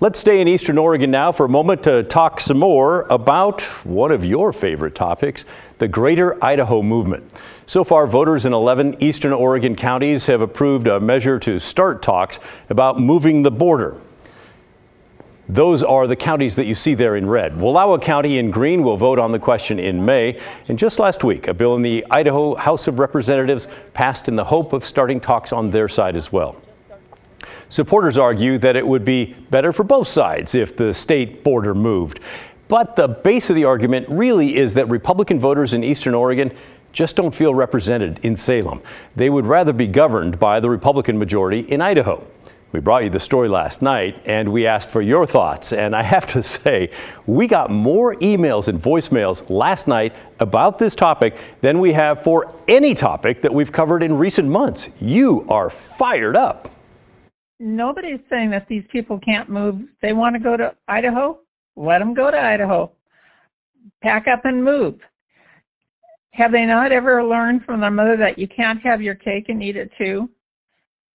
Let's stay in Eastern Oregon now for a moment to talk some more about one of your favorite topics, the Greater Idaho movement. So far, voters in 11 Eastern Oregon counties have approved a measure to start talks about moving the border. Those are the counties that you see there in red. Wallowa County in green will vote on the question in May. And just last week, a bill in the Idaho House of Representatives passed in the hope of starting talks on their side as well. Supporters argue that it would be better for both sides if the state border moved. But the base of the argument really is that Republican voters in Eastern Oregon just don't feel represented in Salem. They would rather be governed by the Republican majority in Idaho. We brought you the story last night and we asked for your thoughts. And I have to say, we got more emails and voicemails last night about this topic than we have for any topic that we've covered in recent months. You are fired up. Nobody's saying that these people can't move. They want to go to Idaho? Let them go to Idaho. Pack up and move. Have they not ever learned from their mother that you can't have your cake and eat it too?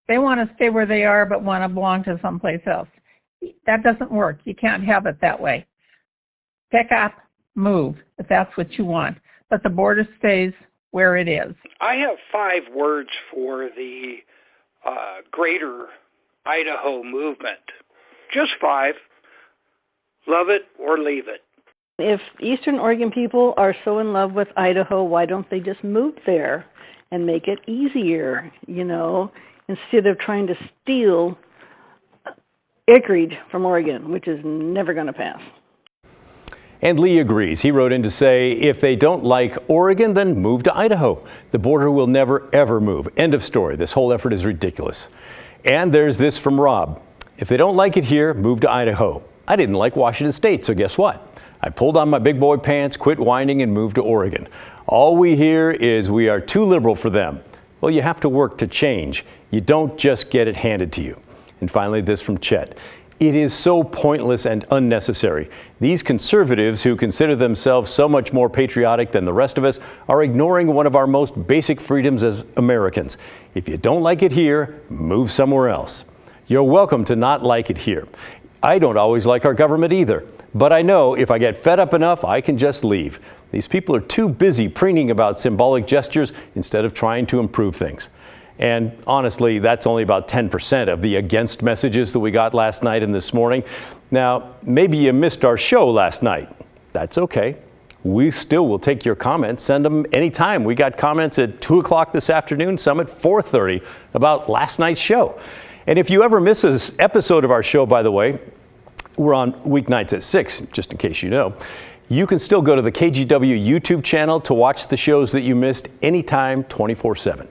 They want to stay where they are but want to belong to someplace else. That doesn't work. You can't have it that way. Pick up, move, if that's what you want. But the border stays where it is. I have 5 words for the Greater Idaho movement. Just 5. Love it or leave it. If Eastern Oregon people are so in love with Idaho, why don't they just move there and make it easier, you know, instead of trying to steal acreage from Oregon, which is never going to pass. And Lee agrees. He wrote in to say, if they don't like Oregon, then move to Idaho. The border will never, ever move. End of story. This whole effort is ridiculous. And there's this from Rob. If they don't like it here, move to Idaho. I didn't like Washington State, so guess what? I pulled on my big boy pants, quit whining, and moved to Oregon. All we hear is we are too liberal for them. Well, you have to work to change. You don't just get it handed to you. And finally, this from Chet. It is so pointless and unnecessary. These conservatives who consider themselves so much more patriotic than the rest of us are ignoring one of our most basic freedoms as Americans. If you don't like it here, move somewhere else. You're welcome to not like it here. I don't always like our government either, but I know if I get fed up enough, I can just leave. These people are too busy preening about symbolic gestures instead of trying to improve things. And honestly, that's only about 10% of the against messages that we got last night and this morning. Now, maybe you missed our show last night. That's okay. We still will take your comments. Send them anytime. We got comments at 2 o'clock this afternoon, some at 4:30 about last night's show. And if you ever miss an episode of our show, by the way, we're on weeknights at 6, just in case you know. You can still go to the KGW YouTube channel to watch the shows that you missed anytime, 24/7.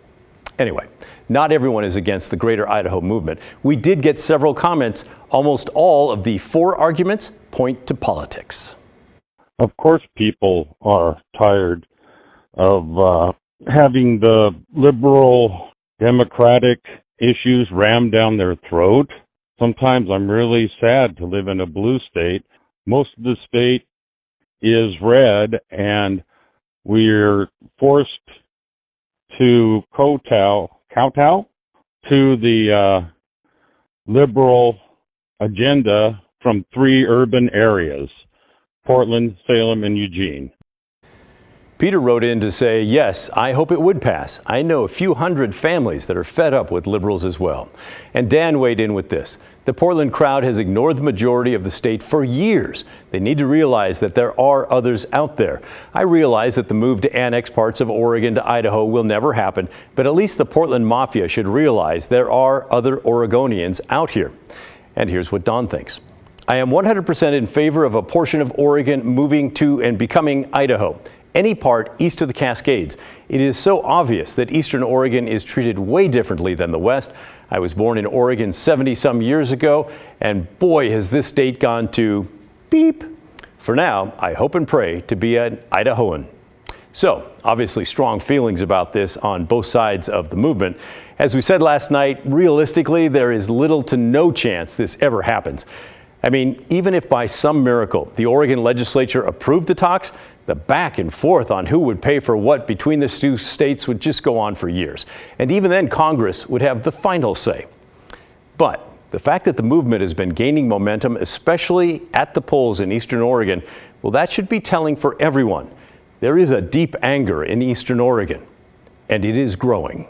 Anyway, not everyone is against the Greater Idaho movement. We did get several comments. Almost all of the 4 arguments point to politics. Of course, people are tired of having the liberal democratic issues rammed down their throat. Sometimes I'm really sad to live in a blue state. Most of the state is red, and we're forced to kowtow to the liberal agenda from 3 urban areas, Portland, Salem, and Eugene. Peter wrote in to say, yes, I hope it would pass. I know a few hundred families that are fed up with liberals as well. And Dan weighed in with this. The Portland crowd has ignored the majority of the state for years. They need to realize that there are others out there. I realize that the move to annex parts of Oregon to Idaho will never happen, but at least the Portland Mafia should realize there are other Oregonians out here. And here's what Don thinks. I am 100% in favor of a portion of Oregon moving to and becoming Idaho. Any part east of the Cascades. It is so obvious that Eastern Oregon is treated way differently than the West. I was born in Oregon 70-some years ago, and boy, has this state gone to beep. For now, I hope and pray to be an Idahoan. So, obviously strong feelings about this on both sides of the movement. As we said last night, realistically, there is little to no chance this ever happens. I mean, even if by some miracle the Oregon legislature approved the talks, the back and forth on who would pay for what between the 2 states would just go on for years. And even then, Congress would have the final say. But The fact that the movement has been gaining momentum, especially at the polls in Eastern Oregon, well, that should be telling for everyone. There is a deep anger in Eastern Oregon, and it is growing.